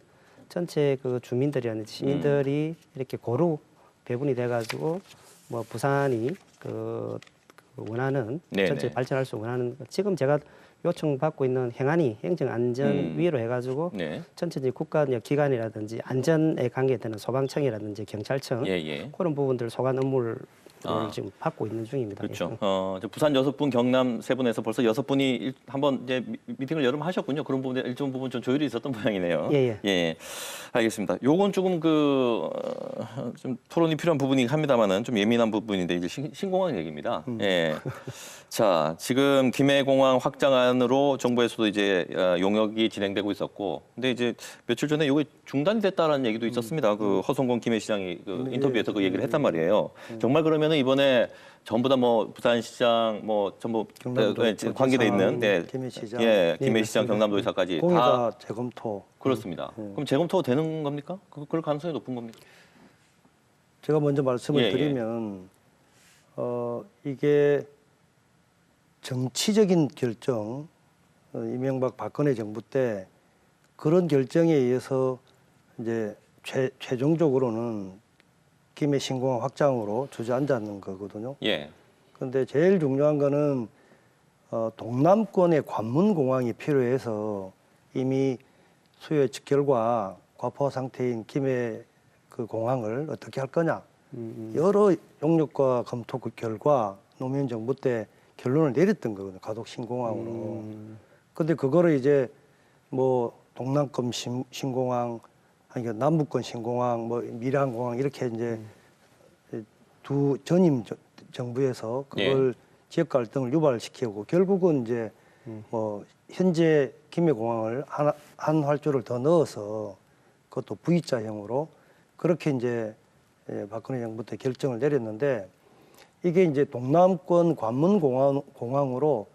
전체 그 주민들이라든지 시민들이 이렇게 고루 배분이 돼가지고 뭐 부산이 그 원하는 네네. 전체 발전할 수 원하는 지금 제가 요청받고 있는 행안위 행정안전위로 해가지고 네. 전체적인 국가기관이라든지 안전에 관계되는 소방청이라든지 경찰청 예, 예. 그런 부분들 소관 업무를 지금 받고 있는 중입니다. 그렇죠. 예. 이제 부산 6분, 경남 3분에서 벌써 6분이 한번 이제 미팅을 여러 번 하셨군요. 그런 부분에 일정 부분 좀 조율이 있었던 모양이네요. 예. 예. 알겠습니다. 요건 조금 좀 토론이 필요한 부분이긴 합니다만은 좀 예민한 부분인데 이제 신공항 얘기입니다. 예. 자, 지금 김해공항 확장안으로 정부에서도 이제 용역이 진행되고 있었고, 근데 이제 며칠 전에 요게 중단이 됐다라는 얘기도 있었습니다. 그 허성공 김해시장이 그 인터뷰에서 그 얘기를 했단 말이에요. 정말 그러면은 이번에 전부 다 뭐 부산시장 뭐 전부 경남도 관계돼 있는 김해시장, 예, 김해시장 경남도지사까지 공의가 다 재검토. 그렇습니다. 그럼 재검토가 되는 겁니까? 그럴 가능성이 높은 겁니까? 제가 먼저 말씀을 예. 드리면 이게 정치적인 결정, 이명박 박근혜 정부 때 그런 결정에 의해서 이제 최종적으로는 김해 신공항 확장으로 주저앉았는 거거든요. 예. 그런데 제일 중요한 거는 동남권의 관문공항이 필요해서 이미 수요 예측 결과 과포 상태인 김해 그 공항을 어떻게 할 거냐. 여러 용역과 검토 그 결과 노무현 정부 때 결론을 내렸던 거거든요. 가덕 신공항으로. 근데 그거를 이제 뭐 동남권 신공항, 아니 남북권 신공항, 뭐 밀양공항 이렇게 이제 두 전임 정부에서 그걸 지역 갈등을 유발시키고 결국은 이제 뭐 현재 김해공항을 한 활주를 더 넣어서 그것도 V자형으로 그렇게 이제 박근혜 정부 때 결정을 내렸는데 이게 이제 동남권 관문공항으로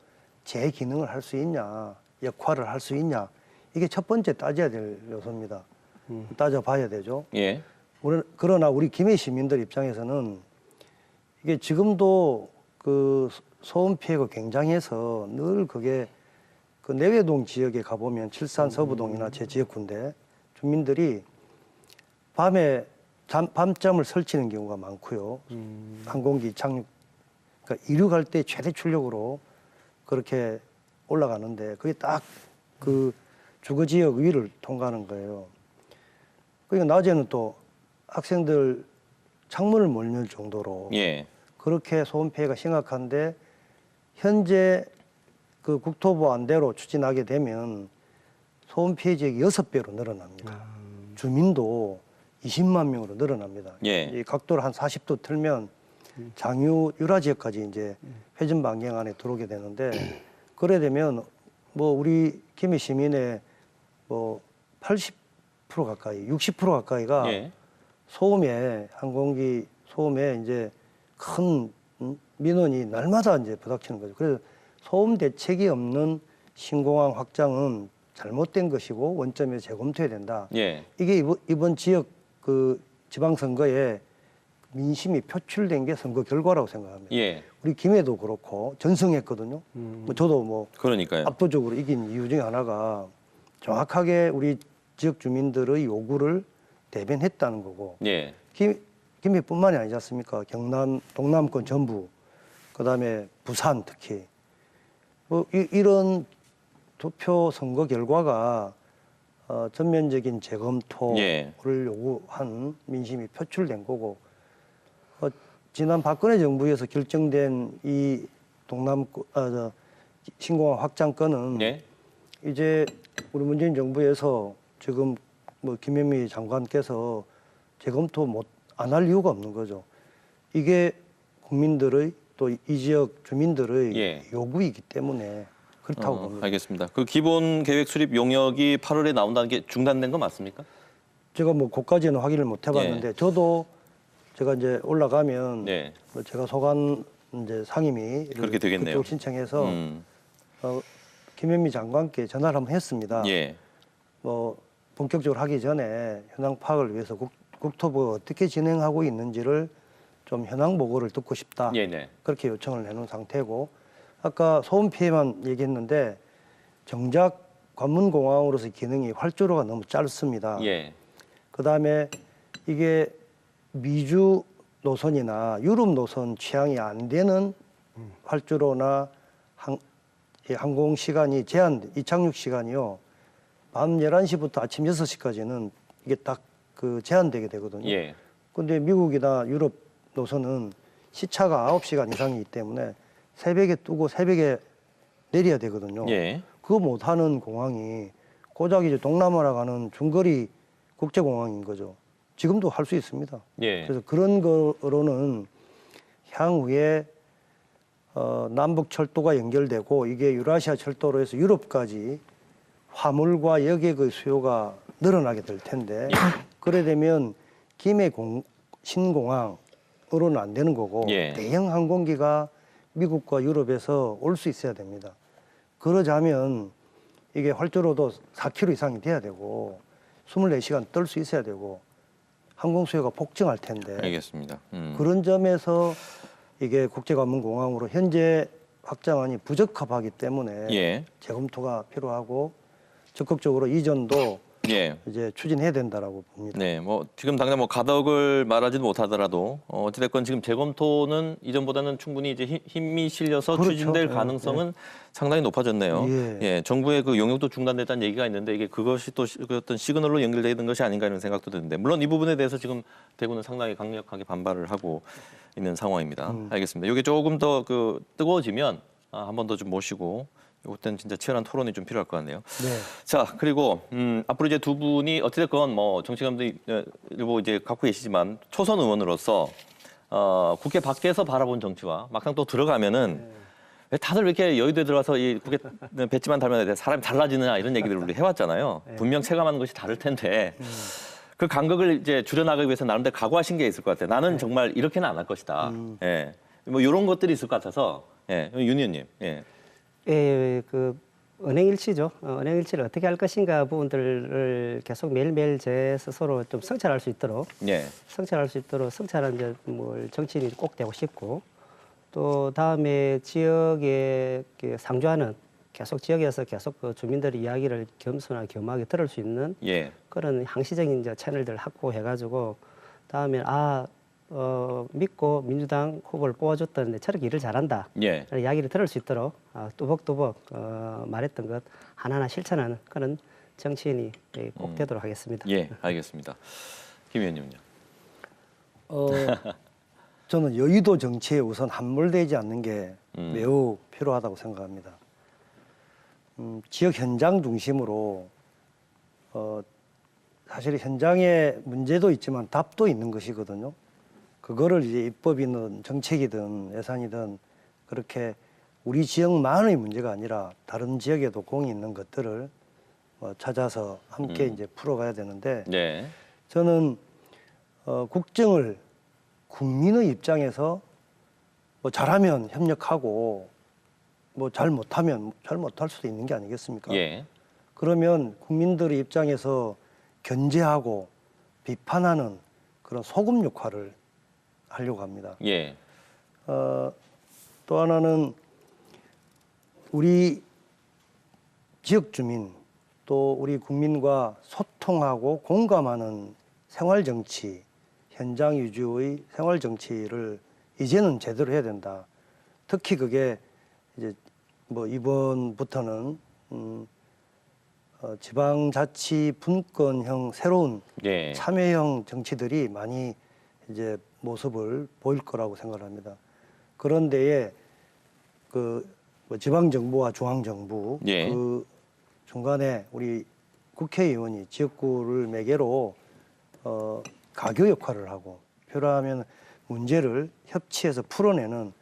제 기능을 할 수 있냐, 역할을 할 수 있냐, 이게 첫 번째 따져야 될 요소입니다. 따져봐야 되죠. 예. 그러나 우리 김해 시민들 입장에서는 이게 지금도 그 소음 피해가 굉장해서 늘 그게 그 내외동 지역에 가보면 칠산 서부동이나 제 지역군데 주민들이 밤에 밤잠을 설치는 경우가 많고요. 항공기 착륙, 그러니까 이륙할 때 최대 출력으로 그렇게 올라가는데 그게 딱 그 주거 지역 위를 통과하는 거예요. 그러니까 낮에는 또 학생들 창문을 못 열 정도로 예. 그렇게 소음 피해가 심각한데 현재 그 국토부 안대로 추진하게 되면 소음 피해 지역이 6배로 늘어납니다. 주민도 20만 명으로 늘어납니다. 예. 이 각도를 한 40도 틀면 장유 유라 지역까지 이제 회전 반경 안에 들어오게 되는데 그래 되면 뭐 우리 김해 시민의 뭐 80% 가까이, 60% 가까이가 예. 소음에 항공기 소음에 이제 큰 민원이 날마다 이제 부닥치는 거죠. 그래서 소음 대책이 없는 신공항 확장은 잘못된 것이고 원점에 재검토해야 된다. 예. 이게 이번 지역 그 지방선거에 민심이 표출된 게 선거 결과라고 생각합니다. 예. 우리 김해도 그렇고 전승했거든요. 뭐 저도 뭐 그러니까요. 압도적으로 이긴 이유 중에 하나가 정확하게 우리 지역 주민들의 요구를 대변했다는 거고 예. 김해뿐만이 아니지 않습니까? 경남, 동남권 전부, 그다음에 부산 특히 뭐 이런 투표 선거 결과가 전면적인 재검토를 예. 요구한 민심이 표출된 거고 지난 박근혜 정부에서 결정된 이 신공항 확장 건은 예. 이제 우리 문재인 정부에서 지금 뭐 김현미 장관께서 재검토 안 할 이유가 없는 거죠. 이게 국민들의 또 이 지역 주민들의 예. 요구이기 때문에 그렇다고 봅니다. 알겠습니다. 그 기본 계획 수립 용역이 8월에 나온다는 게 중단된 거 맞습니까? 제가 뭐 그까지는 확인을 못 해봤는데 저도 제가 이제 올라가면 네. 뭐 제가 소관 이제 상임위 그렇게 되겠네요. 그쪽 신청해서 김현미 장관께 전화를 한번 했습니다. 예. 뭐 본격적으로 하기 전에 현황 파악을 위해서 국토부가 어떻게 진행하고 있는지를 좀 현황 보고를 듣고 싶다. 네네. 그렇게 요청을 해놓은 상태고 아까 소음 피해만 얘기했는데 정작 관문공항으로서의 기능이 활주로가 너무 짧습니다. 예. 그다음에 이게 미주 노선이나 유럽 노선 취향이 안 되는 활주로나 항공 시간이 이착륙 시간이요. 밤 11시부터 아침 6시까지는 이게 딱 그 제한되게 되거든요. 예. 근데 미국이나 유럽 노선은 시차가 9시간 이상이기 때문에 새벽에 뜨고 새벽에 내려야 되거든요. 예. 그거 못하는 공항이 고작 이제 동남아라 가는 중거리 국제공항인 거죠. 지금도 할 수 있습니다. 예. 그래서 그런 거로는 향후에 남북 철도가 연결되고 이게 유라시아 철도로 해서 유럽까지 화물과 여객의 수요가 늘어나게 될 텐데 그래 되면 김해 신공항으로는 안 되는 거고 예. 대형 항공기가 미국과 유럽에서 올 수 있어야 됩니다. 그러자면 이게 활주로도 4km 이상이 돼야 되고 24시간 뜰 수 있어야 되고 항공 수요가 폭증할 텐데 알겠습니다. 그런 점에서 이게 국제관문공항으로 현재 확장안이 부적합하기 때문에 예. 재검토가 필요하고 적극적으로 이전도 예. 이제 추진해야 된다라고 봅니다. 네, 뭐 지금 당장 뭐 가덕을 말하지도 못하더라도 어찌됐건 지금 재검토는 이전보다는 충분히 이제 힘이 실려서 그렇죠. 추진될 예, 가능성은 상당히 높아졌네요. 예. 정부의 그 용역도 중단됐다는 얘기가 있는데 이게 그것이 또 그 어떤 시그널로 연결되는 것이 아닌가 이런 생각도 드는데 물론 이 부분에 대해서 지금 대구는 상당히 강력하게 반발을 하고 있는 상황입니다. 알겠습니다. 이게 조금 더 그 뜨거워지면 한 번 더 좀 모시고. 이때는 진짜 치열한 토론이 좀 필요할 것 같네요. 네. 자, 그리고 앞으로 이제 두 분이 어찌됐건 뭐 정치감도 일부 이제 갖고 계시지만 초선 의원으로서 국회 밖에서 바라본 정치와 막상 또 들어가면은 왜 다들 왜 이렇게 여의도에 들어가서 이 국회 뱉지만 달면 사람이 달라지느냐 이런 얘기들을 우리 해왔잖아요. 분명 체감하는 것이 다를 텐데 그 간극을 이제 줄여나가기 위해서 나름대로 각오하신 게 있을 것 같아요. 나는 정말 이렇게는 안 할 것이다. 예. 뭐 이런 것들이 있을 것 같아서 윤 의원님. 예. 예, 그 은행 일치죠. 은행 일치를 어떻게 할 것인가 부분들을 계속 매일매일 제 스스로 좀 성찰할 수 있도록 예. 성찰한 이제 뭘 정치인이 꼭 되고 싶고 또 다음에 지역에 상주하는 계속 지역에서 계속 그 주민들의 이야기를 겸손하게 겸하게 들을 수 있는 예. 그런 항시적인 이제 채널들을 확보해가지고 다음에 믿고 민주당 후보를 뽑아줬던 저렇게 일을 잘한다. 예. 그런 이야기를 들을 수 있도록 뚜벅뚜벅 말했던 것 하나하나 실천하는 그런 정치인이 꼭 되도록 하겠습니다. 예, 알겠습니다. 김 의원님은요? 저는 여의도 정치에 우선 함몰되지 않는 게 매우 필요하다고 생각합니다. 지역 현장 중심으로 사실 현장에 문제도 있지만 답도 있는 것이거든요. 그거를 이제 입법이든 정책이든 예산이든 그렇게 우리 지역만의 문제가 아니라 다른 지역에도 공이 있는 것들을 찾아서 함께 이제 풀어가야 되는데 네. 저는 국정을 국민의 입장에서 뭐 잘하면 협력하고 뭐 잘 못하면 잘 못할 수도 있는 게 아니겠습니까? 예. 그러면 국민들의 입장에서 견제하고 비판하는 그런 소금 역할을 하려고 합니다. 예. 또 하나는 우리 지역 주민 또 우리 국민과 소통하고 공감하는 생활 정치, 현장 위주의 생활 정치를 이제는 제대로 해야 된다. 특히 그게 이제 뭐 이번부터는 지방자치 분권형 새로운 예. 참여형 정치들이 많이 이제 모습을 보일 거라고 생각을 합니다. 그런 데에 뭐 지방정부와 중앙정부 예. 그 중간에 우리 국회의원이 지역구를 매개로 가교 역할을 하고 필요하면 문제를 협치해서 풀어내는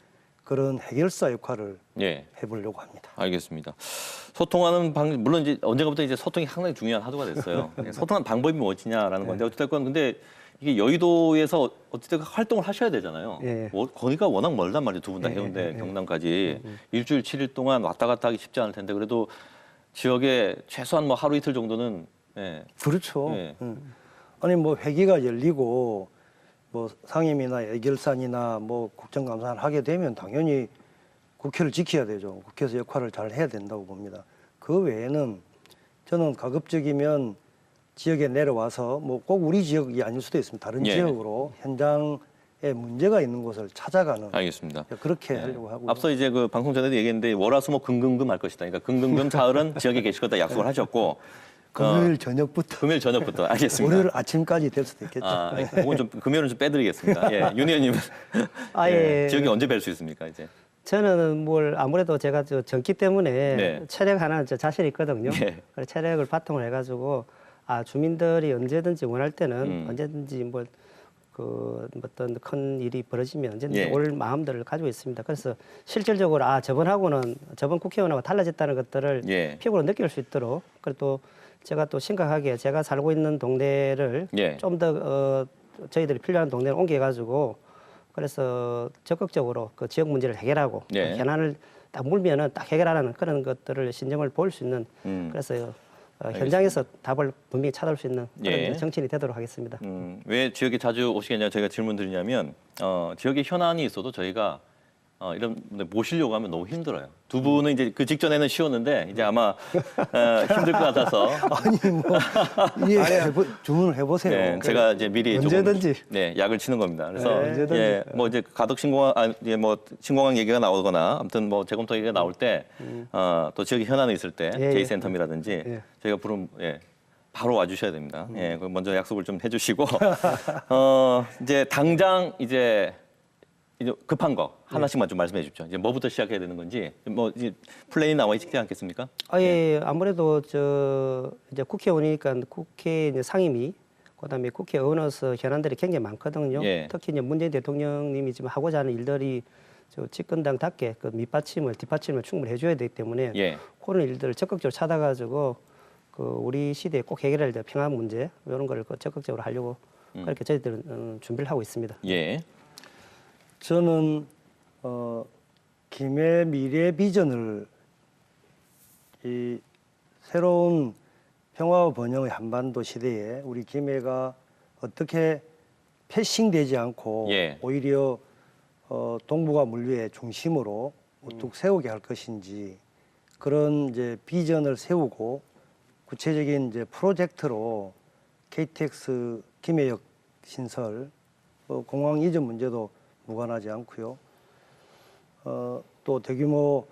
그런 해결사 역할을 예. 해보려고 합니다. 알겠습니다. 소통하는 방 물론 이제 언젠가부터 이제 소통이 상당히 중요한 하도가 됐어요. 소통하는 방법이 무엇이냐라는 건데 어쨌든 근데 이게 여의도에서 어쨌든 활동을 하셔야 되잖아요. 예. 거기가 워낙 멀단 말이에요. 두 분 다 예, 해운대, 예, 경남까지 일주일 7일 동안 왔다 갔다 하기 쉽지 않을 텐데 그래도 지역에 최소한 뭐 하루 이틀 정도는 예. 그렇죠. 예. 아니 뭐 회기가 열리고 뭐 상임이나 예결산이나 뭐 국정감사를 하게 되면 당연히 국회를 지켜야 되죠. 국회에서 역할을 잘 해야 된다고 봅니다. 그 외에는 저는 가급적이면 지역에 내려와서 뭐 꼭 우리 지역이 아닐 수도 있습니다. 다른 예. 지역으로 현장에 문제가 있는 곳을 찾아가는 알겠습니다. 그렇게 예. 하려고 하고 앞서 이제 그 방송 전에도 얘기했는데 월화수목 금금금 할 것이다. 그러니까 금금금 사흘은 지역에 계실 거다 약속을 하셨고 금요일 저녁부터 금요일 저녁부터 알겠습니다. 월요일 아침까지 될 수도 있겠죠. 아, 그건 좀 금요일은 좀 빼드리겠습니다. 예, 윤 의원님은 아예 지역에 언제 뵐 수 있습니까 이제? 저는 뭘 아무래도 제가 저 전기 때문에 네. 체력 하나 저 자신 있거든요. 네. 그래서 체력을 바탕으로 해가지고 주민들이 언제든지 원할 때는 음. 언제든지 그 어떤 큰 일이 벌어지면 언제든지 예. 올 마음들을 가지고 있습니다. 그래서 실질적으로 저번 국회의원하고 달라졌다는 것들을 예. 피부로 느낄 수 있도록 그리고 또 제가 또 심각하게 제가 살고 있는 동네를 예. 좀 더 저희들이 필요한 동네를 옮겨가지고 그래서 적극적으로 그 지역 문제를 해결하고 예. 현안을 딱 물면은 딱 해결하는 그런 것들을 신점을 볼 수 있는 그래서 현장에서 답을 분명히 찾아올 수 있는 그런 예. 정치인이 되도록 하겠습니다. 왜 지역에 자주 오시겠냐 저희가 질문 드리냐면 지역에 현안이 있어도 저희가 이런 분들 모시려고 하면 너무 힘들어요. 두 분은 이제 그 직전에는 쉬웠는데 이제 아마 힘들 것 같아서 주문을 해보세요. 네, 제가 이제 미리 언제든지. 조금 약을 치는 겁니다. 그래서 네, 언제든지. 예, 뭐 이제 가덕 신공항 얘기가 나오거나 아무튼 뭐 재검토 얘기가 나올 때 또 지역에 현안이 있을 때 예, 제이센텀이라든지 예. 저희가 부르면 바로 와주셔야 됩니다. 예, 그럼 먼저 약속을 좀 해주시고 이제 당장 이제 급한 거 하나씩만 좀 말씀해 주십시오. 이제 뭐부터 시작해야 되는 건지 뭐 이제 플레이 나와 있지 않겠습니까? 아무래도 이제 국회의원이니까 국회 이제 상임위 그다음에 국회의원으로서 현안들이 굉장히 많거든요. 예. 특히 이제 문재인 대통령님이 지금 하고자 하는 일들이 집권당답게 그 뒷받침을 충분히 해줘야 되기 때문에 예. 그런 일들을 적극적으로 찾아가지고 그 우리 시대에 꼭 해결해야 될 평화 문제 이런 거를 적극적으로 하려고 그렇게 저희들은 준비를 하고 있습니다. 예. 저는 김해 미래 비전을 이 새로운 평화와 번영의 한반도 시대에 우리 김해가 어떻게 패싱되지 않고 예. 오히려 동북아 물류의 중심으로 우뚝 세우게 할 것인지 그런 이제 비전을 세우고 구체적인 이제 프로젝트로 KTX 김해역 신설, 공항 이전 문제도 무관하지 않고요. 또 대규모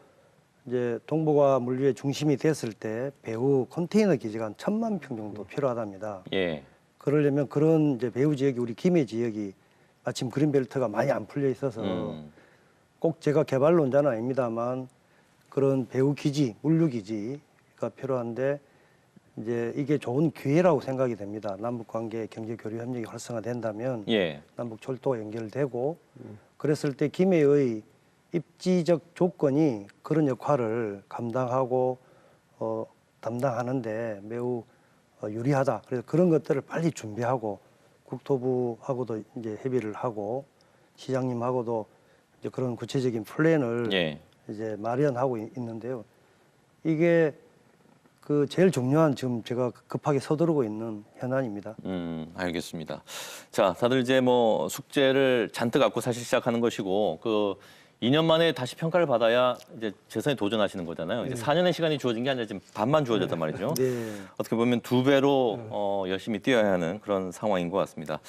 이제 동북아 물류의 중심이 됐을 때 배후 컨테이너 기지가 한 1,000만 평 정도 필요하답니다. 예. 그러려면 그런 이제 배후 지역이 우리 김해 지역이 마침 그린벨트가 많이 안 풀려 있어서 꼭 제가 개발론자는 아닙니다만 그런 배후 기지, 물류 기지가 필요한데 이제 이게 좋은 기회라고 생각이 됩니다. 남북 관계 경제 교류 협력이 활성화된다면 예. 남북 철도가 연결되고 그랬을 때 김해의 입지적 조건이 그런 역할을 감당하고 담당하는데 매우 유리하다. 그래서 그런 것들을 빨리 준비하고 국토부하고도 이제 협의를 하고 시장님하고도 이제 그런 구체적인 플랜을 예. 이제 마련하고 있는데요. 이게 그 제일 중요한 지금 제가 급하게 서두르고 있는 현안입니다. 알겠습니다. 자, 다들 이제 뭐 숙제를 잔뜩 갖고 사실 시작하는 것이고 그 2년 만에 다시 평가를 받아야 이제 재선에 도전하시는 거잖아요. 이제 4년의 시간이 주어진 게 아니라 지금 반만 주어졌단 말이죠. 네. 어떻게 보면 2배로 열심히 뛰어야 하는 그런 상황인 것 같습니다.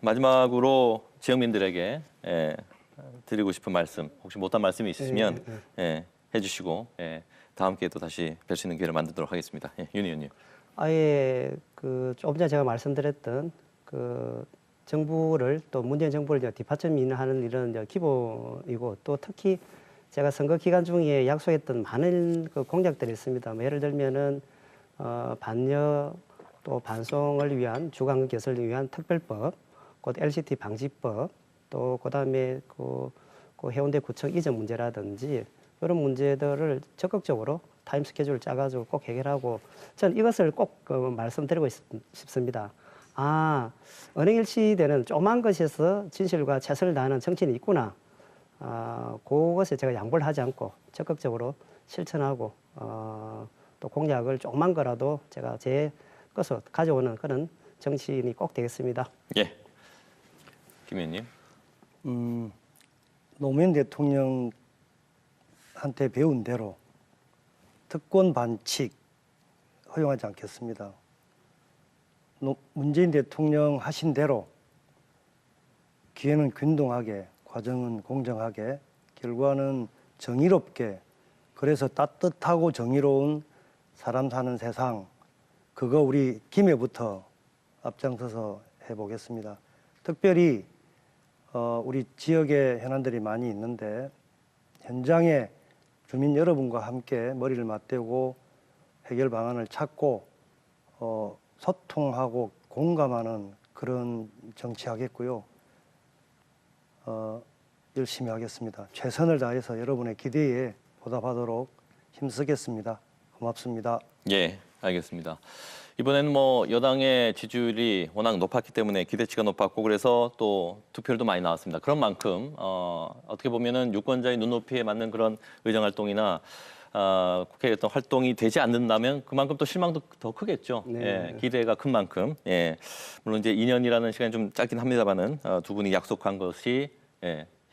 마지막으로 지역민들에게 드리고 싶은 말씀, 혹시 못한 말씀이 있으시면 해주시고 다음 기회에 또 다시 뵐 수 있는 기회를 만들도록 하겠습니다. 윤 의원님. 그 조금 전에 제가 말씀드렸던 그 정부를 또 문재인 정부를 이제 뒷받침하는 이런 이제 기본이고 또 특히 제가 선거 기간 중에 약속했던 많은 그 공약들이 있습니다. 뭐 예를 들면은 반여 또 반송을 위한 주간 개설을 위한 특별법, 곧 LCT 방지법, 또 그다음에 그 해운대 구청 이전 문제라든지 이런 문제들을 적극적으로 타임 스케줄을 짜가지고 꼭 해결하고 저는 이것을 꼭 말씀드리고 싶습니다. 은행일치되는 조그만 것에서 진실과 최선을 다하는 정치인이 있구나. 그것에 제가 양보를 하지 않고 적극적으로 실천하고 또 공약을 조그만 거라도 제가 제 것으로 가져오는 그런 정치인이 꼭 되겠습니다. 예. 김 의원님. 노무현 대통령한테 배운 대로 특권 반칙 허용하지 않겠습니다. 문재인 대통령 하신 대로 기회는 균등하게, 과정은 공정하게, 결과는 정의롭게, 그래서 따뜻하고 정의로운 사람 사는 세상, 그거 우리 김해부터 앞장서서 해보겠습니다. 특별히 우리 지역에 현안들이 많이 있는데 현장에 주민 여러분과 함께 머리를 맞대고 해결 방안을 찾고 소통하고 공감하는 그런 정치하겠고요. 열심히 하겠습니다. 최선을 다해서 여러분의 기대에 보답하도록 힘쓰겠습니다. 고맙습니다. 예, 알겠습니다. 이번에는 뭐 여당의 지지율이 워낙 높았기 때문에 기대치가 높았고 그래서 또 투표율도 많이 나왔습니다. 그런 만큼 어떻게 보면은 유권자의 눈높이에 맞는 그런 의정 활동이나 국회 어떤 활동이 되지 않는다면 그만큼 또 실망도 더 크겠죠. 네. 예, 기대가 큰 만큼. 예, 물론 이제 2년이라는 시간이 좀 짧긴 합니다만은 두 분이 약속한 것이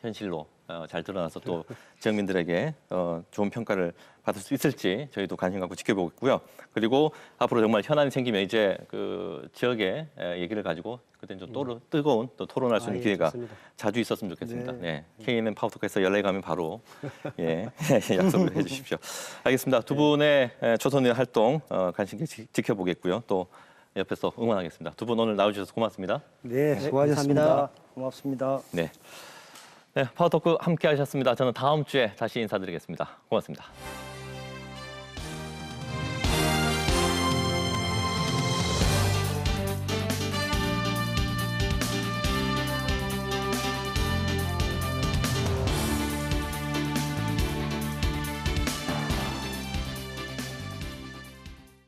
현실로 잘 드러나서 또 지역민들에게 좋은 평가를 받을 수 있을지 저희도 관심 갖고 지켜보고 있고요. 그리고 앞으로 정말 현안이 생기면 이제 그 지역의 얘기를 가지고 그때 좀 또 뜨거운 또 토론할 수 있는 기회가 좋습니다. 자주 있었으면 좋겠습니다. 네. 네. KNN 파워토크에서 연락이 가면 바로 약속을 해주십시오. 알겠습니다. 두 분의 초선의 활동 관심 있게 지켜보겠고요. 또 옆에서 응원하겠습니다. 두 분 오늘 나와주셔서 고맙습니다. 네, 수고하셨습니다. 감사합니다. 고맙습니다. 네. 네, 파워토크 함께 하셨습니다. 저는 다음 주에 다시 인사드리겠습니다. 고맙습니다.